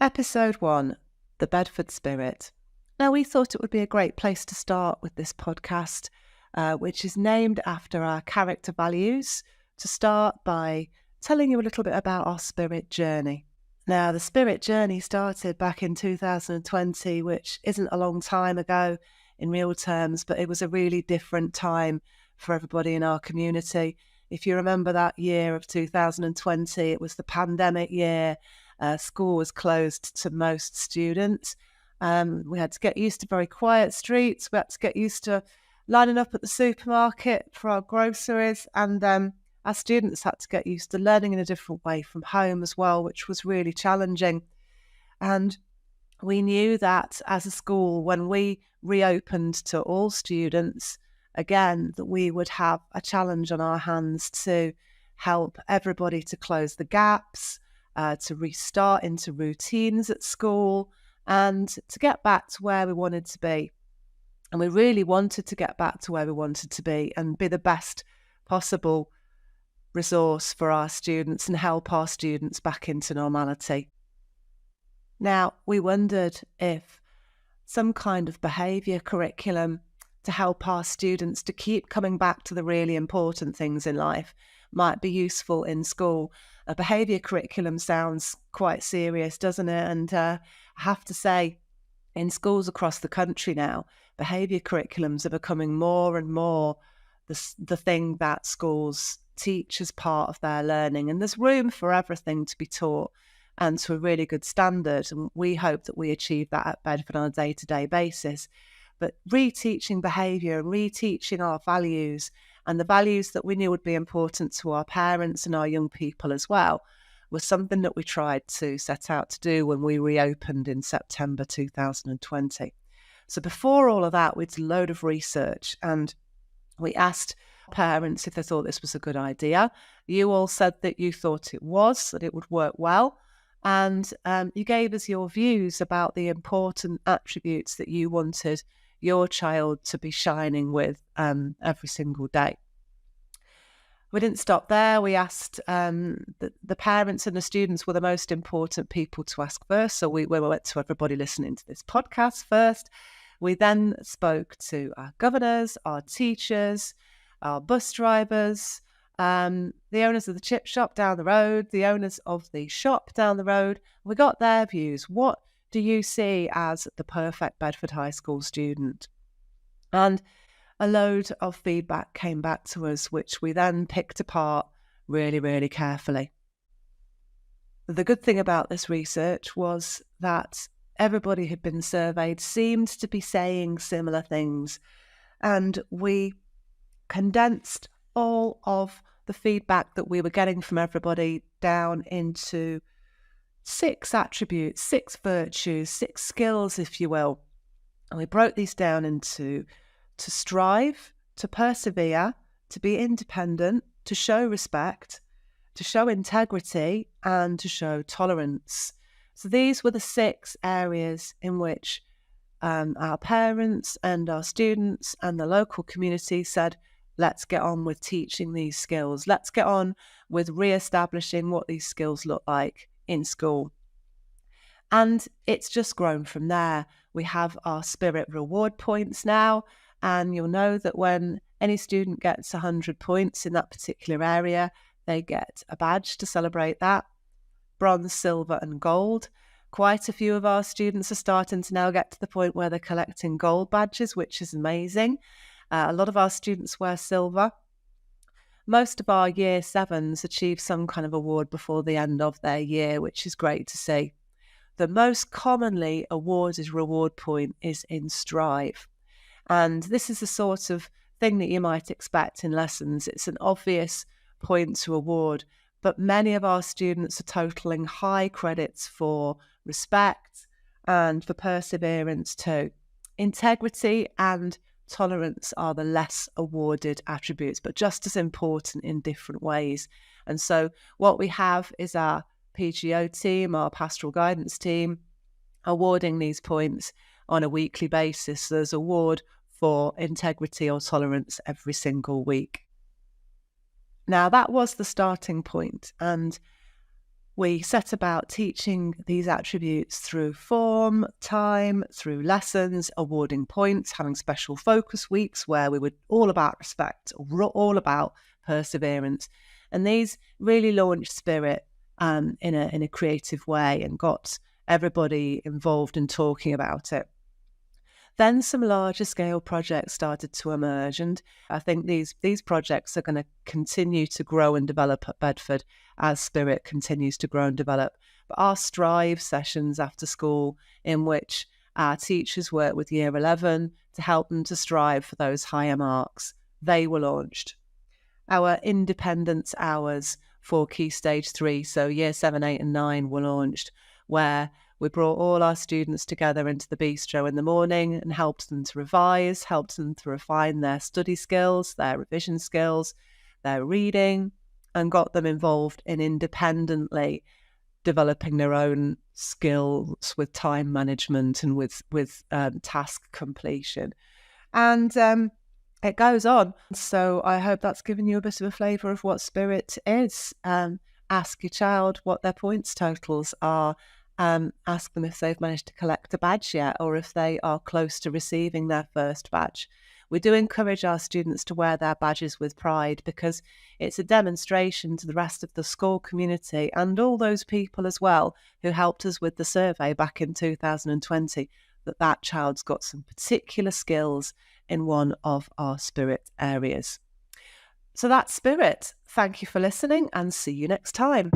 Episode 1, The Bedford Spirit. Now, we thought it would be a great place to start with this podcast, which is named after our character values, to start by telling you a little bit about our spirit journey. Now, the spirit journey started back in 2020, which isn't a long time ago in real terms, but it was a really different time for everybody in our community. If you remember that year of 2020, it was the pandemic year. School was closed to most students. We had to get used to very quiet streets. We had to get used to lining up at the supermarket for our groceries. And our students had to get used to learning in a different way from home as well, which was really challenging. And we knew that as a school, when we reopened to all students, again, that we would have a challenge on our hands to help everybody to close the gaps, to restart into routines at school, and to get back to where we wanted to be. And we really wanted to get back to where we wanted to be and be the best possible resource for our students and help our students back into normality. Now, we wondered if some kind of behaviour curriculum to help our students to keep coming back to the really important things in life might be useful in school. A behaviour curriculum sounds quite serious, doesn't it? And I have to say, in schools across the country now, behaviour curriculums are becoming more and more the thing that schools teach as part of their learning. And there's room for everything to be taught and to a really good standard. And we hope that we achieve that at Bedford on a day-to-day basis. But reteaching behaviour and reteaching our values and the values that we knew would be important to our parents and our young people as well was something that we tried to set out to do when we reopened in September 2020. So before all of that, we did a load of research and we asked parents if they thought this was a good idea. You all said that you thought it was, that it would work well. And you gave us your views about the important attributes that you wanted your child to be shining with every single day. We didn't stop there. We asked the parents and the students were the most important people to ask first. So we went to everybody listening to this podcast first. We then spoke to our governors, our teachers, our bus drivers, the owners of the chip shop down the road, the owners of the shop down the road. We got their views. What do you see as the perfect Bedford High School student? And a load of feedback came back to us, which we then picked apart really, really carefully. The good thing about this research was that everybody who'd been surveyed seemed to be saying similar things. And we condensed all of the feedback that we were getting from everybody down into 6 attributes, 6 virtues, 6 skills, if you will. And we broke these down into to strive, to persevere, to be independent, to show respect, to show integrity, and to show tolerance. So these were the 6 areas in which our parents and our students and the local community said, let's get on with teaching these skills. Let's get on with re-establishing what these skills look like in school. And it's just grown from there. We have our spirit reward points now, and you'll know that when any student gets 100 points in that particular area, they get a badge to celebrate that. Bronze, silver and gold. Quite a few of our students are starting to now get to the point where they're collecting gold badges, which is amazing. A lot of our students wear silver. Most of our year 7s achieve some kind of award before the end of their year, which is great to see. The most commonly awarded reward point is in Strive. And this is the sort of thing that you might expect in lessons. It's an obvious point to award, but many of our students are totaling high credits for respect and for perseverance too. Integrity and tolerance are the less awarded attributes, but just as important in different ways. And so what we have is our PGO team, our pastoral guidance team, awarding these points on a weekly basis. There's award for integrity or tolerance every single week. Now, that was the starting point, and We set about teaching these attributes through form, time, through lessons, awarding points, having special focus weeks where we were all about respect, all about perseverance. And these really launched Spirit in a creative way and got everybody involved in talking about it. Then some larger scale projects started to emerge, and I think these projects are going to continue to grow and develop at Bedford as Spirit continues to grow and develop. But our Strive sessions after school, in which our teachers work with Year 11 to help them to strive for those higher marks, they were launched. Our independence hours for Key Stage 3, so Year 7, 8 and 9 were launched, where we brought all our students together into the bistro in the morning and helped them to revise, helped them to refine their study skills, their revision skills, their reading, and got them involved in independently developing their own skills with time management and with task completion. And it goes on. So I hope that's given you a bit of a flavour of what Spirit is. Ask your child what their points totals are. Ask them if they've managed to collect a badge yet, or if they are close to receiving their first badge. We do encourage our students to wear their badges with pride, because it's a demonstration to the rest of the school community and all those people as well who helped us with the survey back in 2020 that child's got some particular skills in one of our Spirit areas. So that's Spirit. Thank you for listening and see you next time.